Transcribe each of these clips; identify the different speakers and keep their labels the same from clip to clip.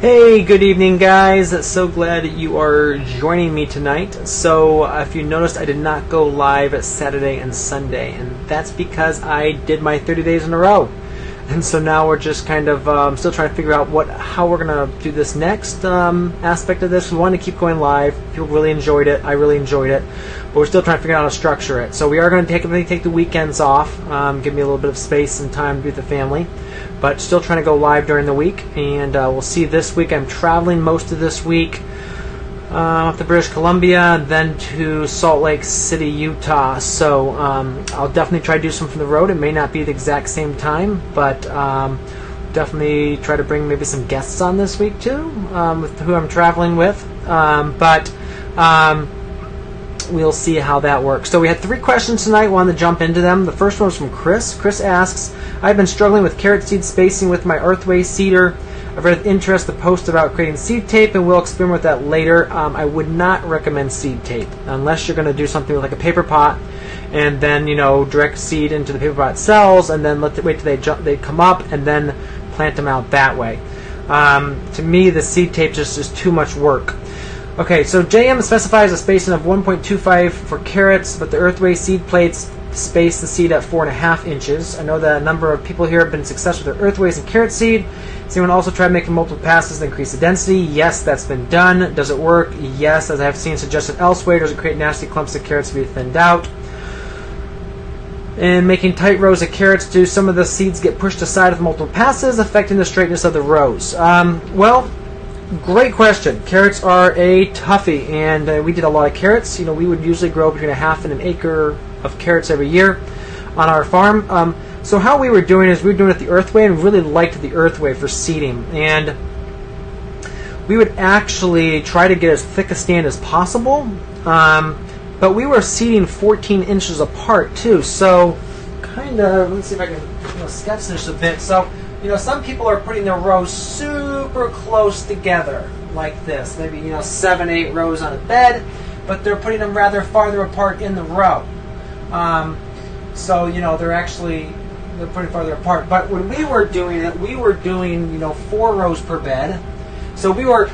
Speaker 1: Hey, good evening, guys. So glad you are joining me tonight. So, if you noticed, I did not go live Saturday and Sunday, and that's because I did my 30 days in a row. And so now we're just kind of still trying to figure out how we're going to do this next aspect of this. We wanted to keep going live. People really enjoyed it. I really enjoyed it. But we're still trying to figure out how to structure it. So we are going to take the weekends off, give me a little bit of space and time to be with the family. But still trying to go live during the week. And we'll see this week. I'm traveling most of this week up to British Columbia, then to Salt Lake City, Utah. So I'll definitely try to do some from the road. It may not be the exact same time, but definitely try to bring maybe some guests on this week too, with who I'm traveling with. But we'll see how that works. So we had 3 questions tonight. Wanted to jump into them. The first one was from Chris. Chris asks, I've been struggling with carrot seed spacing with my Earthway seeder. I've read with interest the post about creating seed tape, and we'll experiment with that later. I would not recommend seed tape unless you're going to do something with like a paper pot, and then direct seed into the paper pot cells, and then wait till they come up, and then plant them out that way. To me, the seed tape just is too much work. Okay, so JM specifies a spacing of 1.25 for carrots, but the Earthway seed plates space the seed at 4.5 inches. I know that a number of people here have been successful with their Earthways and carrot seed. Has anyone also tried making multiple passes to increase the density? Yes, that's been done. Does it work? Yes, as I have seen suggested elsewhere. Does it create nasty clumps of carrots to be thinned out? And making tight rows of carrots, do some of the seeds get pushed aside with multiple passes, affecting the straightness of the rows? Well, great question. Carrots are a toughie, and we did a lot of carrots. We would usually grow between 1/2 and 1 acre of carrots every year on our farm. So how we were doing is we were doing it the Earthway, and really liked the Earthway for seeding. And we would actually try to get as thick a stand as possible, but we were seeding 14 inches apart too. So kind of, let's see if I can sketch this a bit. So some people are putting their rows super close together like this, maybe 7, 8 rows on a bed, but they're putting them rather farther apart in the row. So they're putting farther apart. But when we were doing it, we were doing 4 rows per bed. So we were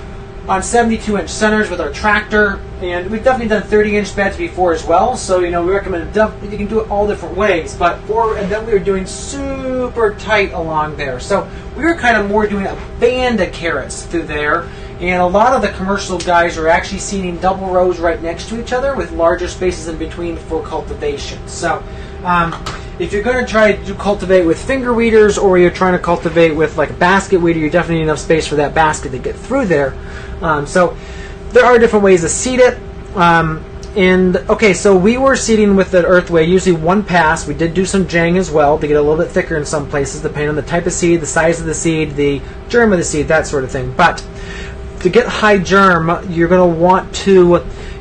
Speaker 1: on 72-inch centers with our tractor, and we've definitely done 30-inch beds before as well. So we recommend you can do it all different ways. And then we were doing super tight along there. So we were kind of more doing a band of carrots through there. And a lot of the commercial guys are actually seeding double rows right next to each other with larger spaces in between for cultivation. So if you're going to try to cultivate with finger weeders, or you're trying to cultivate with like a basket weeder, you definitely need enough space for that basket to get through there. So there are different ways to seed it. So we were seeding with the Earthway, usually 1 pass. We did do some jang as well to get a little bit thicker in some places, depending on the type of seed, the size of the seed, the germ of the seed, that sort of thing. But to get high germ, you're going to want to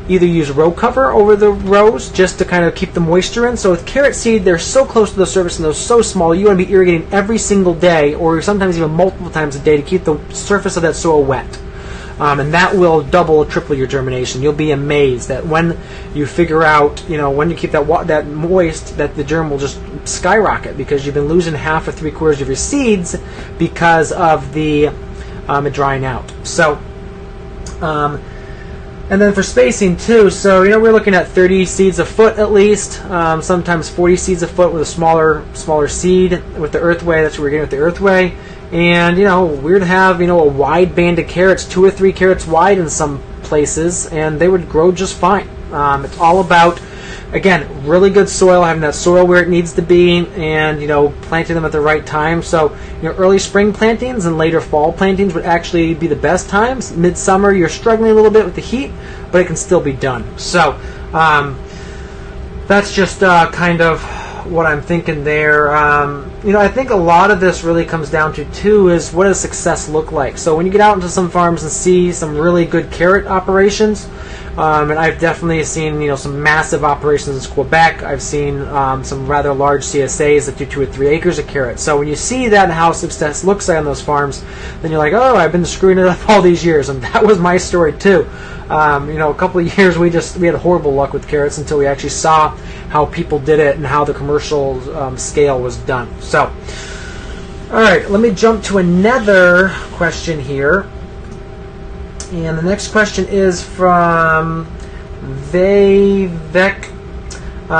Speaker 1: either use row cover over the rows just to kind of keep the moisture in. So with carrot seed, they're so close to the surface and they're so small, you want to be irrigating every single day, or sometimes even multiple times a day, to keep the surface of that soil wet. And that will double or triple your germination. You'll be amazed that when you figure out, when you keep that moist, that the germ will just skyrocket, because you've been losing 1/2 or 3/4 of your seeds because of the it drying out. So, and then for spacing too, so we're looking at 30 seeds a foot at least, sometimes 40 seeds a foot with a smaller seed with the Earthway. That's what we're getting with the Earthway. And we'd have a wide band of carrots, 2 or 3 carrots wide in some places, and they would grow just fine. It's all about, again, really good soil, having that soil where it needs to be, and planting them at the right time. So early spring plantings and later fall plantings would actually be the best times. Midsummer, you're struggling a little bit with the heat, but it can still be done. So that's just kind of what I'm thinking there. I think a lot of this really comes down to too is, what does success look like? So when you get out into some farms and see some really good carrot operations, and I've definitely seen some massive operations in Quebec. I've seen some rather large CSAs that do 2 or 3 acres of carrots. So when you see that and how success looks like on those farms, then you're like, oh, I've been screwing it up all these years, and that was my story too. A couple of years we had horrible luck with carrots until we actually saw how people did it and how the commercial scale was done. So, all right, let me jump to another question here. And the next question is from Vivek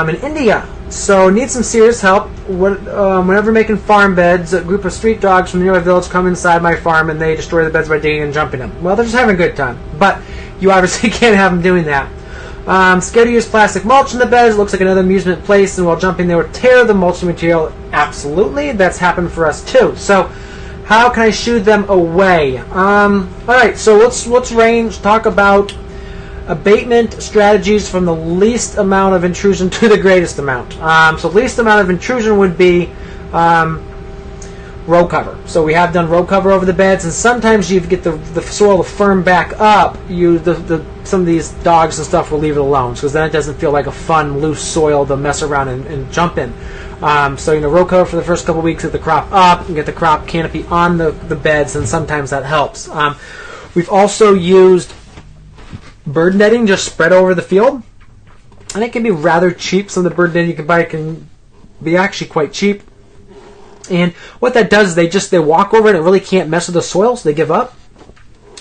Speaker 1: in India. So, need some serious help. Whenever making farm beds, a group of street dogs from the nearby village come inside my farm and they destroy the beds by digging and jumping them. Well, they're just having a good time, but you obviously can't have them doing that. Scared to use plastic mulch in the beds. It looks like another amusement place, and while jumping they would tear the mulching material. Absolutely, that's happened for us too. So, how can I shoo them away? Alright, so let's talk about abatement strategies from the least amount of intrusion to the greatest amount. So least amount of intrusion would be row cover. So we have done row cover over the beds, and sometimes you get the soil to firm back up. Some of these dogs and stuff will leave it alone, because then it doesn't feel like a fun loose soil to mess around and jump in. So row cover for the first couple weeks, get the crop up and get the crop canopy on the beds, and sometimes that helps. We've also used bird netting just spread over the field, and it can be rather cheap. Some of the bird netting you can buy can be actually quite cheap. And what that does is they walk over it and it really can't mess with the soil, so they give up.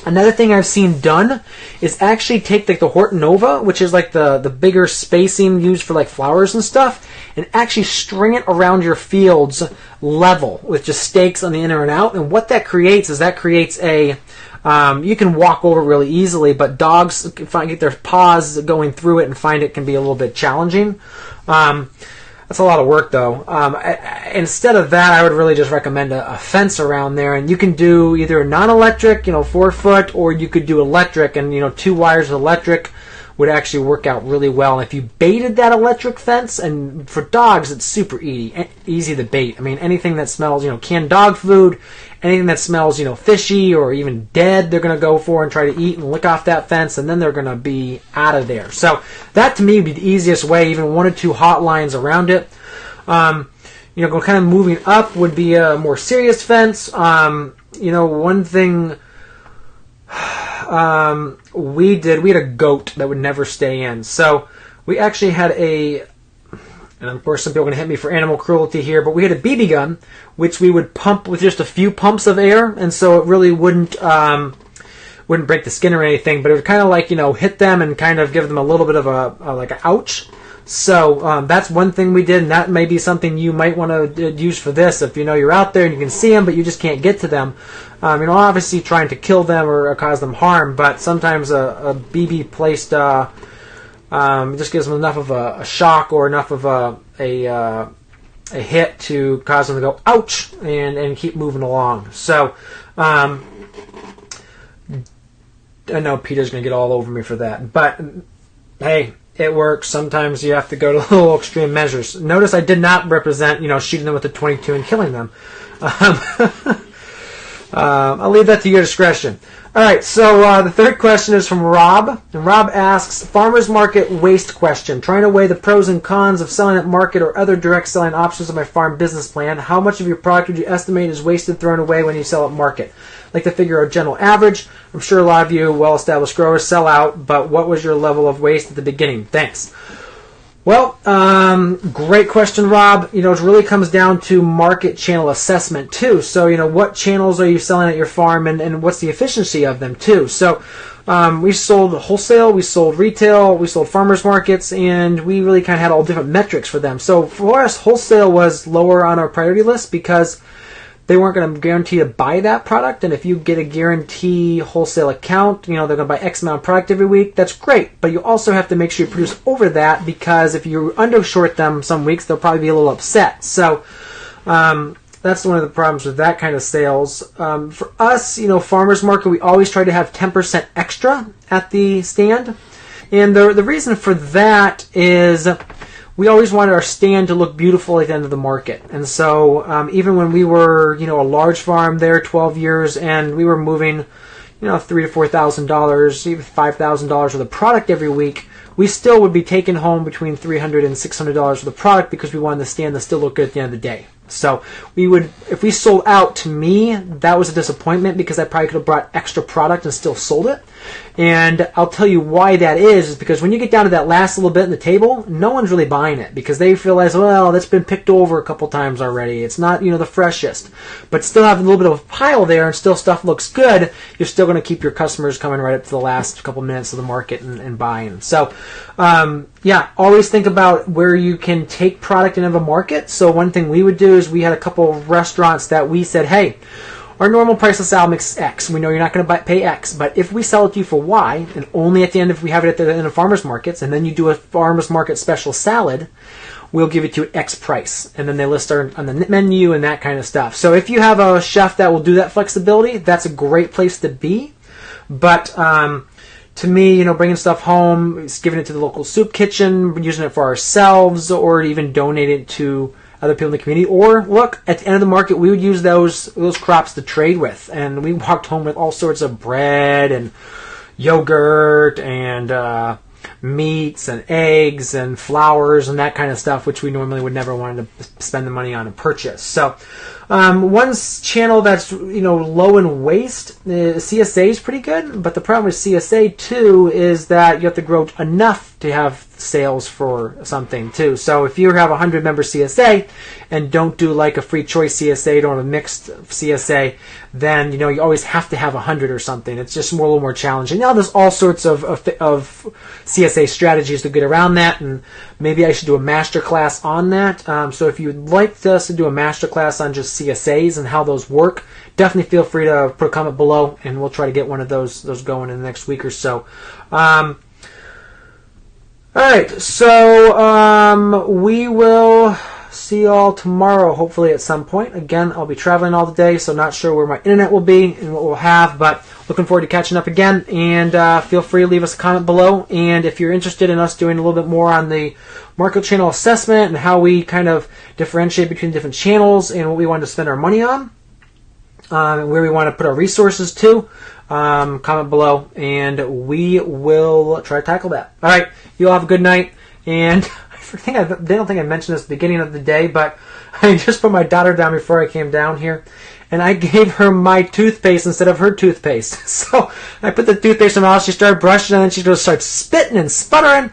Speaker 1: Another thing I've seen done is actually take the Horton Nova, which is like the bigger spacing used for like flowers and stuff, and actually string it around your fields level with just stakes on the inner and out. And what that creates is a you can walk over it really easily, but dogs get their paws going through it and find it can be a little bit challenging. That's a lot of work, though. Instead of that, I would really just recommend a fence around there, and you can do either non-electric, 4 foot, or you could do electric, and 2 wires of electric would actually work out really well. And if you baited that electric fence, and for dogs, it's super easy to bait. I mean, anything that smells, canned dog food, anything that smells, fishy or even dead, they're going to go for and try to eat and lick off that fence, and then they're going to be out of there. So that, to me, would be the easiest way, even 1 or 2 hot lines around it. Kind of moving up would be a more serious fence. One thing we had a goat that would never stay in. So we actually had and of course some people are going to hit me for animal cruelty here, but we had a BB gun, which we would pump with just a few pumps of air, and so it really wouldn't break the skin or anything, but it would kind of hit them and kind of give them a little bit of a ouch. So that's one thing we did, and that may be something you might want to use for this if you're out there and you can see them, but you just can't get to them. Obviously trying to kill them or cause them harm, but sometimes a BB placed just gives them enough of a shock or enough of a hit to cause them to go ouch and keep moving along. So I know Peter's going to get all over me for that, but hey, it works. Sometimes you have to go to little extreme measures. Notice I did not represent, shooting them with a .22 and killing them. I'll leave that to your discretion. All right, so the third question is from Rob. And Rob asks, farmer's market waste question. Trying to weigh the pros and cons of selling at market or other direct selling options of my farm business plan. How much of your product would you estimate is wasted, thrown away when you sell at market? I'd like to figure a general average. I'm sure a lot of you well-established growers sell out, but what was your level of waste at the beginning? Thanks. Well, great question, Rob. It really comes down to market channel assessment, too. So, what channels are you selling at your farm, and what's the efficiency of them, too? So, we sold wholesale, we sold retail, we sold farmers markets, and we really kind of had all different metrics for them. So, for us, wholesale was lower on our priority list because they weren't going to guarantee to buy that product, and if you get a guarantee wholesale account, they're going to buy X amount of product every week, that's great, but you also have to make sure you produce over that, because if you undershort them some weeks, they'll probably be a little upset. So that's one of the problems with that kind of sales. For us, farmers market, we always try to have 10% extra at the stand, and the reason for that is we always wanted our stand to look beautiful at the end of the market. And so even when we were, a large farm there, 12 years, and we were moving, $3,000 to $4,000, even $5,000 worth of product every week, we still would be taking home between $300 and $600 worth of product because we wanted the stand to still look good at the end of the day. So we would, if we sold out, to me, that was a disappointment because I probably could have brought extra product and still sold it. And I'll tell you why that is because when you get down to that last little bit in the table, no one's really buying it because they realize, well, that's been picked over a couple times already. It's not, the freshest. But still have a little bit of a pile there and still stuff looks good, you're still going to keep your customers coming right up to the last couple minutes of the market and buying. So, always think about where you can take product into a market. So one thing we would do is we had a couple of restaurants that we said, hey, our normal price of salad makes X. We know you're not going to pay X, but if we sell it to you for Y, and only at the end if we have it at the end of farmers markets, and then you do a farmers market special salad, we'll give it to you at X price. And then they list on the menu and that kind of stuff. So if you have a chef that will do that flexibility, that's a great place to be. But to me, bringing stuff home, giving it to the local soup kitchen, using it for ourselves, or even donate it to other people in the community. Or look, at the end of the market, we would use those crops to trade with, and we walked home with all sorts of bread and yogurt and meats and eggs and flowers and that kind of stuff, which we normally would never want to spend the money on to purchase. So one channel that's low in waste, CSA is pretty good, but the problem with CSA too is that you have to grow enough to have sales for something too. So if you have a 100-member CSA and don't do like a free choice CSA, don't have a mixed CSA, then you always have to have 100 or something. It's just a little more challenging. Now there's all sorts of CSA strategies to get around that, and maybe I should do a master class on that. So if you'd like us to do a master class on just CSAs and how those work, definitely feel free to put a comment below, and we'll try to get one of those going in the next week or so. All right, so we will see you all tomorrow, hopefully at some point. Again, I'll be traveling all the day, so not sure where my internet will be and what we'll have, but looking forward to catching up again. And feel free to leave us a comment below. And if you're interested in us doing a little bit more on the market channel assessment and how we kind of differentiate between different channels and what we want to spend our money on, and where we want to put our resources to, comment below, and we will try to tackle that. All right, you all have a good night, and I don't think I mentioned this at the beginning of the day, but I just put my daughter down before I came down here, and I gave her my toothpaste instead of her toothpaste. So I put the toothpaste in her mouth, she started brushing, and then she just started spitting and sputtering.